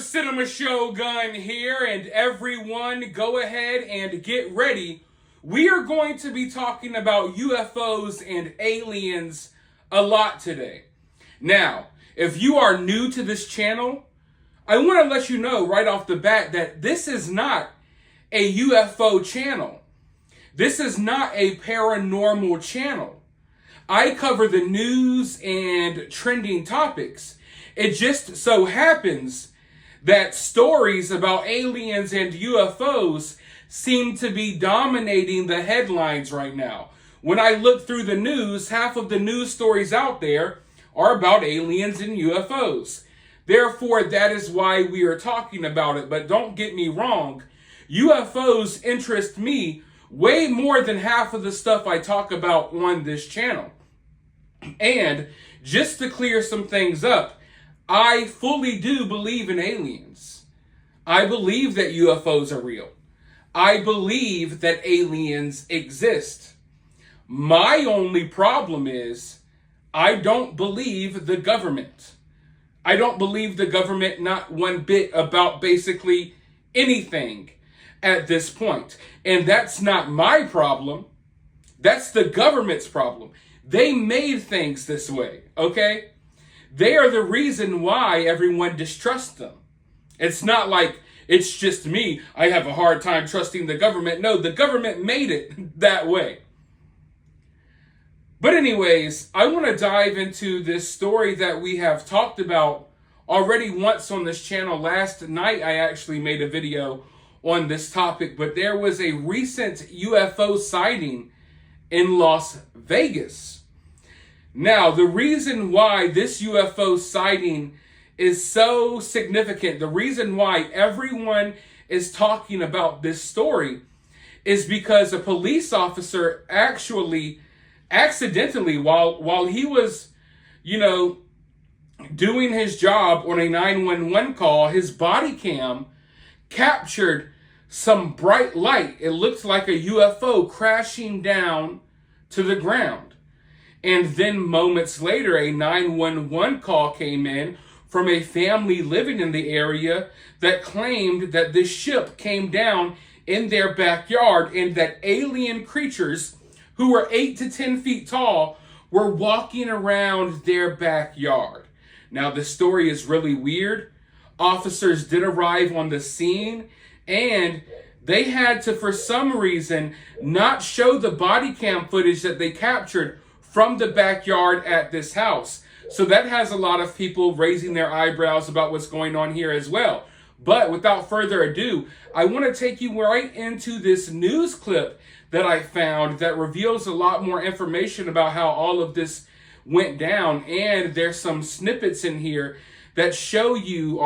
Cinema Shogun here, and everyone go ahead and get ready. We are going to be talking about UFOs and aliens a lot today. Now, if you are new to this channel, I want to let you know right off the bat that this is not a UFO channel. This is not a paranormal channel. I cover the news and trending topics. It just so happens that stories about aliens and UFOs seem to be dominating the headlines right now. When I look through the news, half of the news stories out there are about aliens and UFOs. Therefore, that is why we are talking about it. But don't get me wrong, UFOs interest me way more than half of the stuff I talk about on this channel. And just to clear some things up, I fully do believe in aliens. I believe that UFOs are real. I believe that aliens exist. My only problem is I don't believe the government. I don't believe the government not one bit about basically anything at this point. And that's not my problem. That's the government's problem. They made things this way, okay? They are the reason why everyone distrusts them. It's not like it's just me. I have a hard time trusting the government. No, the government made it that way. But anyways, I want to dive into this story that we have talked about already once on this channel. Last night, I actually made a video on this topic, but there was a recent UFO sighting in Las Vegas. Now, the reason why this UFO sighting is so significant, the reason why everyone is talking about this story is because a police officer actually accidentally, while he was, doing his job on a 911 call, his body cam captured some bright light. It looked like a UFO crashing down to the ground. And then moments later, a 911 call came in from a family living in the area that claimed that this ship came down in their backyard and that alien creatures who were 8 to 10 feet tall were walking around their backyard. Now, the story is really weird. Officers did arrive on the scene and they had to, for some reason, not show the body cam footage that they captured from the backyard at this house. So that has a lot of people raising their eyebrows about what's going on here as well. But without further ado, I want to take you right into this news clip that I found that reveals a lot more information about how all of this went down. And there's some snippets in here that show you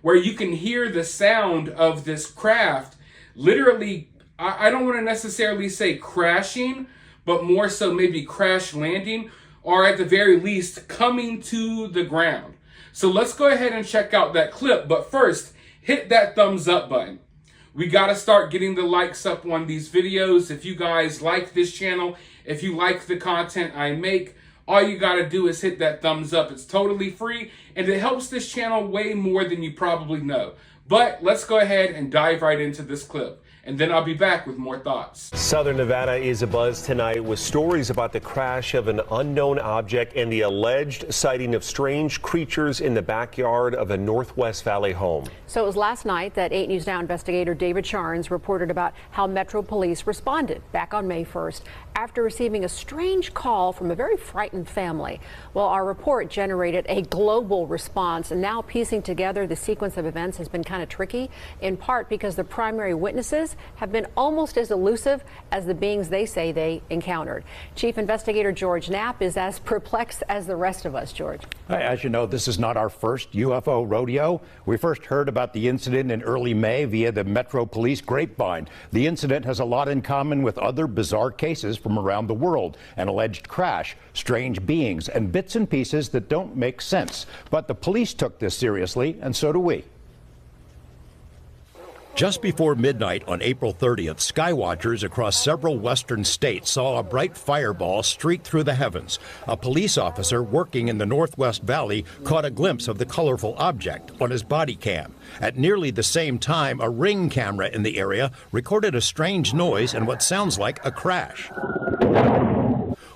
where you can hear the sound of this craft literally, I don't want to necessarily say crashing, but more so maybe crash landing, or at the very least coming to the ground. So let's go ahead and check out that clip. But first, hit that thumbs up button. We got to start getting the likes up on these videos. If you guys like this channel, if you like the content I make, all you got to do is hit that thumbs up. It's totally free and it helps this channel way more than you probably know. But let's go ahead and dive right into this clip, and then I'll be back with more thoughts. Southern Nevada is abuzz tonight with stories about the crash of an unknown object and the alleged sighting of strange creatures in the backyard of a Northwest Valley home. So it was last night that 8 News Now investigator David Charnes reported about how Metro Police responded back on May 1st after receiving a strange call from a very frightened family. Well, our report generated a global response, and now piecing together the sequence of events has been kind of tricky, in part because the primary witnesses have been almost as elusive as the beings they say they encountered. Chief Investigator George Knapp is as perplexed as the rest of us. George. As you know, this is not our first UFO rodeo. We first heard about the incident in early May via the Metro Police grapevine. The incident has a lot in common with other bizarre cases from around the world: an alleged crash, strange beings, and bits and pieces that don't make sense. But the police took this seriously, and so do we. Just before midnight on April 30th, skywatchers across several western states saw a bright fireball streak through the heavens. A police officer working in the Northwest Valley caught a glimpse of the colorful object on his body cam. At nearly the same time, a Ring camera in the area recorded a strange noise and what sounds like a crash.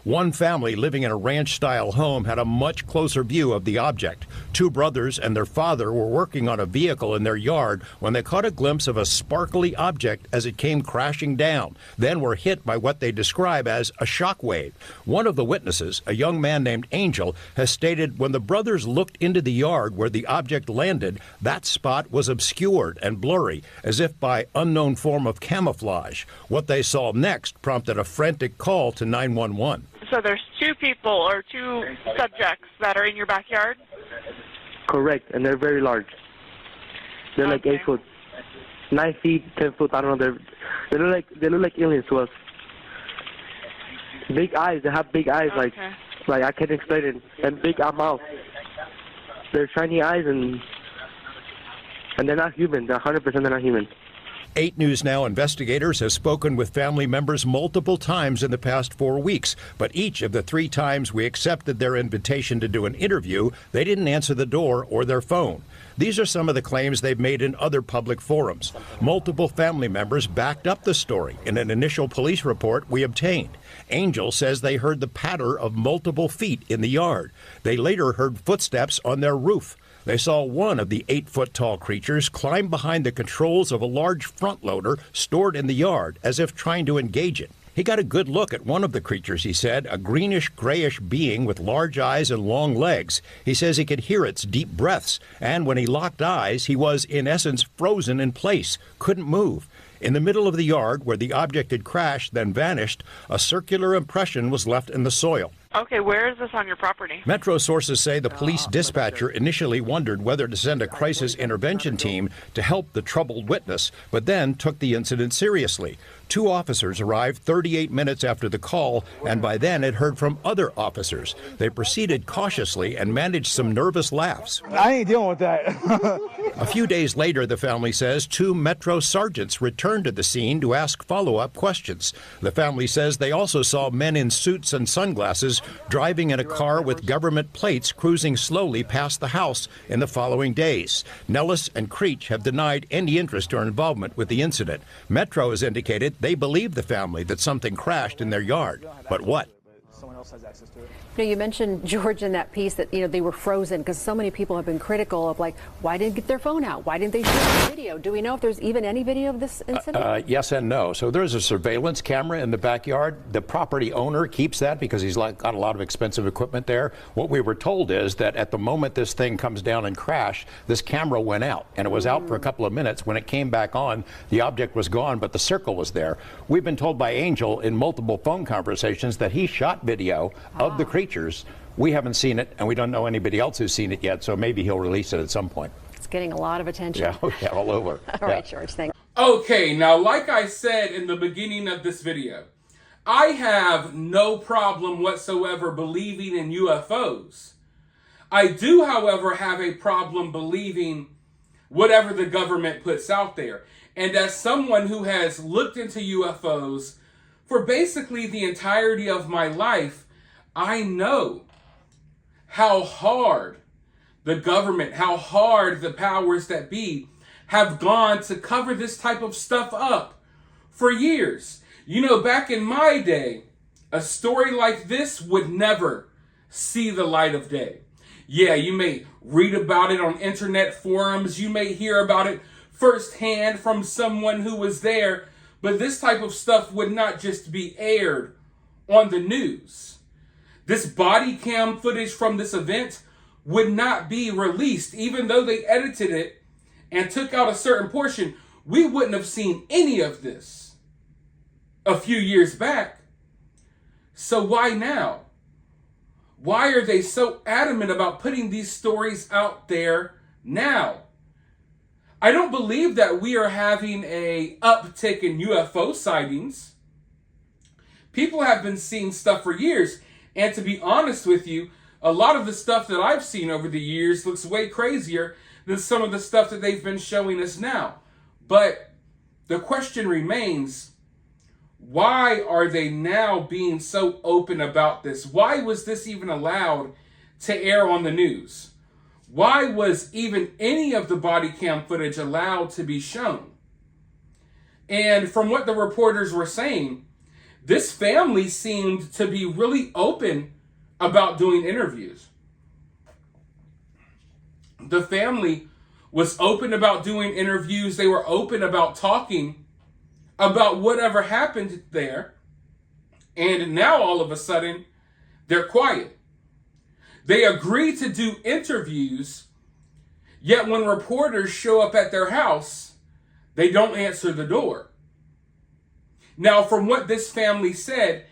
One family living in a ranch-style home had a much closer view of the object. Two brothers and their father were working on a vehicle in their yard when they caught a glimpse of a sparkly object as it came crashing down, then were hit by what they describe as a shock wave. One of the witnesses, a young man named Angel, has stated when the brothers looked into the yard where the object landed, that spot was obscured and blurry, as if by unknown form of camouflage. What they saw next prompted a frantic call to 911. So there's two people or two subjects that are in your backyard? Correct, and they're very large. They're like 8 foot, 9 feet, 10 foot. I don't know. They look like aliens to us. Big eyes. They have big eyes, like I can't explain it, and big mouth. They're shiny eyes, and they're not human. They're 100% they're not human. 8 News Now investigators have spoken with family members multiple times in the past 4 weeks, but each of the 3 times we accepted their invitation to do an interview, they didn't answer the door or their phone. These are some of the claims they've made in other public forums. Multiple family members backed up the story in an initial police report we obtained. Angel says they heard the patter of multiple feet in the yard. They later heard footsteps on their roof. They saw one of the 8-foot-tall creatures climb behind the controls of a large front loader stored in the yard as if trying to engage it. He got a good look at one of the creatures, he said, a greenish-grayish being with large eyes and long legs. He says he could hear its deep breaths, and when he locked eyes, he was, in essence, frozen in place, couldn't move. In the middle of the yard, where the object had crashed, then vanished, a circular impression was left in the soil. Okay, where is this on your property? Metro sources say the police dispatcher initially wondered whether to send a crisis intervention team to help the troubled witness, but then took the incident seriously. 2 officers arrived 38 minutes after the call, and by then had heard from other officers. They proceeded cautiously and managed some nervous laughs. I ain't dealing with that. A few days later, the family says 2 Metro sergeants returned to the scene to ask follow-up questions. The family says they also saw men in suits and sunglasses driving in a car with government plates cruising slowly past the house in the following days. Nellis and Creech have denied any interest or involvement with the incident. Metro has indicated they believe the family that something crashed in their yard. But what? Someone else has access to it. You know, you mentioned, George, in that piece that, they were frozen because so many people have been critical of, like, why didn't they get their phone out? Why didn't they shoot the video? Do we know if there's even any video of this incident? Yes and no. So there's a surveillance camera in the backyard. The property owner keeps that because he's got a lot of expensive equipment there. What we were told is that at the moment this thing comes down and crashed, this camera went out, and it was out for a couple of minutes. When it came back on, the object was gone, but the circle was there. We've been told by Angel in multiple phone conversations that he shot video of the creatures. We haven't seen it, and we don't know anybody else who's seen it yet, so maybe he'll release it at some point. It's getting a lot of attention. Yeah, all over. All right, George, thanks. Okay, now like I said in the beginning of this video, I have no problem whatsoever believing in UFOs. I do, however, have a problem believing whatever the government puts out there. And as someone who has looked into UFOs for basically the entirety of my life, I know how hard the government, how hard the powers that be have gone to cover this type of stuff up for years. You know, back in my day, a story like this would never see the light of day. Yeah, you may read about it on internet forums, you may hear about it firsthand from someone who was there, but this type of stuff would not just be aired on the news. This body cam footage from this event would not be released. Even though they edited it and took out a certain portion, we wouldn't have seen any of this a few years back. So why now? Why are they so adamant about putting these stories out there now? I don't believe that we are having a uptick in UFO sightings. People have been seeing stuff for years. And to be honest with you, a lot of the stuff that I've seen over the years looks way crazier than some of the stuff that they've been showing us now. But the question remains, why are they now being so open about this? Why was this even allowed to air on the news? Why was even any of the body cam footage allowed to be shown? And from what the reporters were saying, this family seemed to be really open about doing interviews. The family was open about doing interviews. They were open about talking about whatever happened there. And now all of a sudden, they're quiet. They agree to do interviews, yet when reporters show up at their house, they don't answer the door. Now, from what this family said,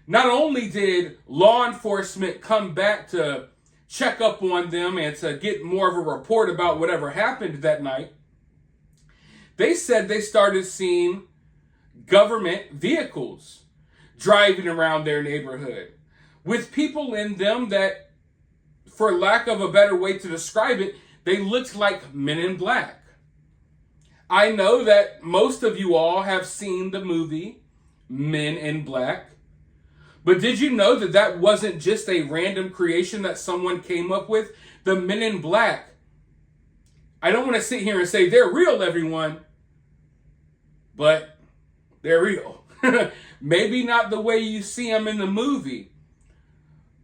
not only did law enforcement come back to check up on them and to get more of a report about whatever happened that night, they said they started seeing government vehicles driving around their neighborhood with people in them that, for lack of a better way to describe it, they looked like men in black. I know that most of you all have seen the movie Men in Black, but did you know that that wasn't just a random creation that someone came up with? The Men in Black, I don't want to sit here and say they're real, everyone, but they're real. Maybe not the way you see them in the movie,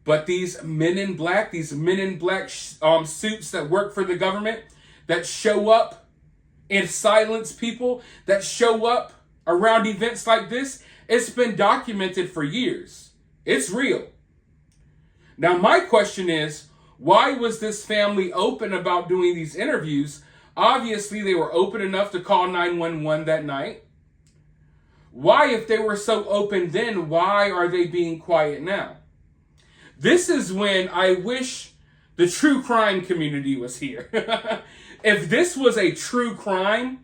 but these men in black suits that work for the government, that show up and silence people, that show up around events like this, it's been documented for years. It's real. Now, my question is, why was this family open about doing these interviews? Obviously, they were open enough to call 911 that night. Why, if they were so open then, why are they being quiet now? This is when I wish the true crime community was here. If this was a true crime,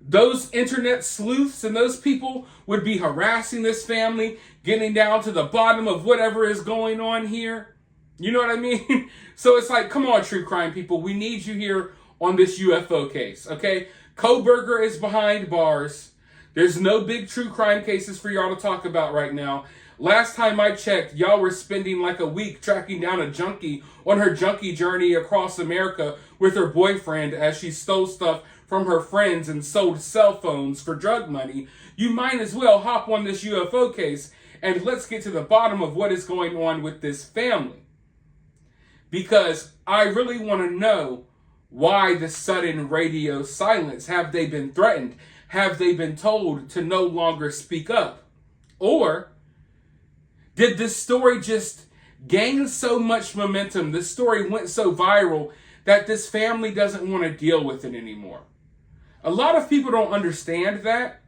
those internet sleuths and those people would be harassing this family, getting down to the bottom of whatever is going on here. You know what I mean? So it's like, come on, true crime people. We need you here on this UFO case, okay? Koberger is behind bars. There's no big true crime cases for y'all to talk about right now. Last time I checked, y'all were spending like a week tracking down a junkie on her junkie journey across America with her boyfriend as she stole stuff from her friends and sold cell phones for drug money. You might as well hop on this UFO case and let's get to the bottom of what is going on with this family. Because I really want to know why the sudden radio silence. Have they been threatened? Have they been told to no longer speak up? Or did this story just gain so much momentum, this story went so viral, that this family doesn't want to deal with it anymore? A lot of people don't understand that.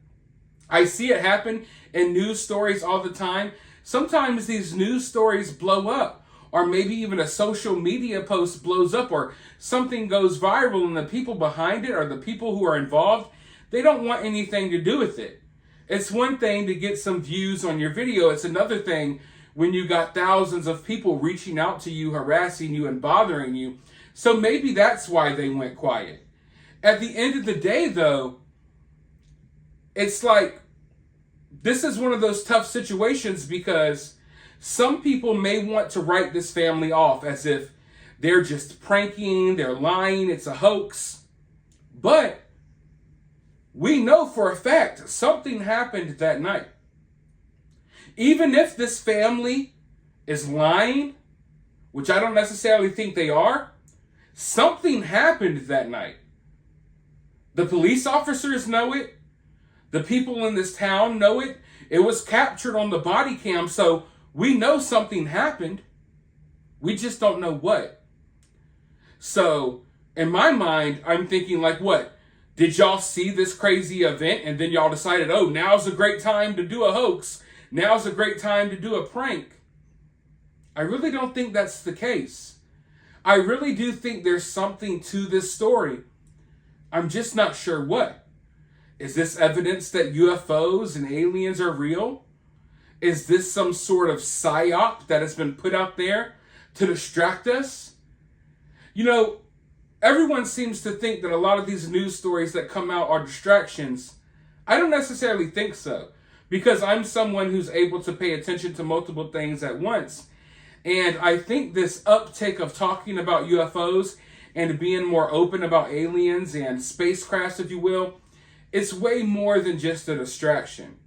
I see it happen in news stories all the time. Sometimes these news stories blow up, or maybe even a social media post blows up, or something goes viral and the people behind it, or the people who are involved, they don't want anything to do with it. It's one thing to get some views on your video. It's another thing when you got thousands of people reaching out to you, harassing you, and bothering you. So maybe that's why they went quiet. At the end of the day, though, it's like, this is one of those tough situations because some people may want to write this family off as if they're just pranking, they're lying, it's a hoax. But we know for a fact something happened that night. Even if this family is lying, which I don't necessarily think they are, something happened that night. The police officers know it. The people in this town know it. It was captured on the body cam, so we know something happened. We just don't know what. So, in my mind, I'm thinking like, what? Did y'all see this crazy event and then y'all decided, oh, now's a great time to do a hoax. Now's a great time to do a prank. I really don't think that's the case. I really do think there's something to this story. I'm just not sure what. Is this evidence that UFOs and aliens are real? Is this some sort of psyop that has been put out there to distract us? You know, everyone seems to think that a lot of these news stories that come out are distractions. I don't necessarily think so, because I'm someone who's able to pay attention to multiple things at once. And I think this uptake of talking about UFOs and being more open about aliens and spacecrafts, if you will, it's way more than just a distraction.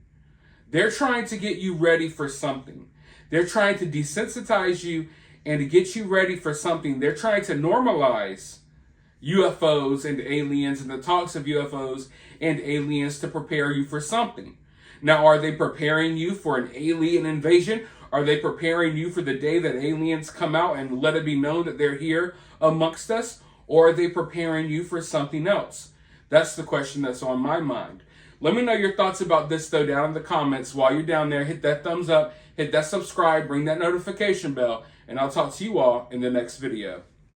They're trying to get you ready for something. They're trying to desensitize you and to get you ready for something. They're trying to normalize UFOs and aliens and the talks of UFOs and aliens to prepare you for something. Now, are they preparing you for an alien invasion? Are they preparing you for the day that aliens come out and let it be known that they're here amongst us? Or are they preparing you for something else? That's the question that's on my mind. Let me know your thoughts about this, though, down in the comments. While you're down there, hit that thumbs up, hit that subscribe, ring that notification bell, and I'll talk to you all in the next video.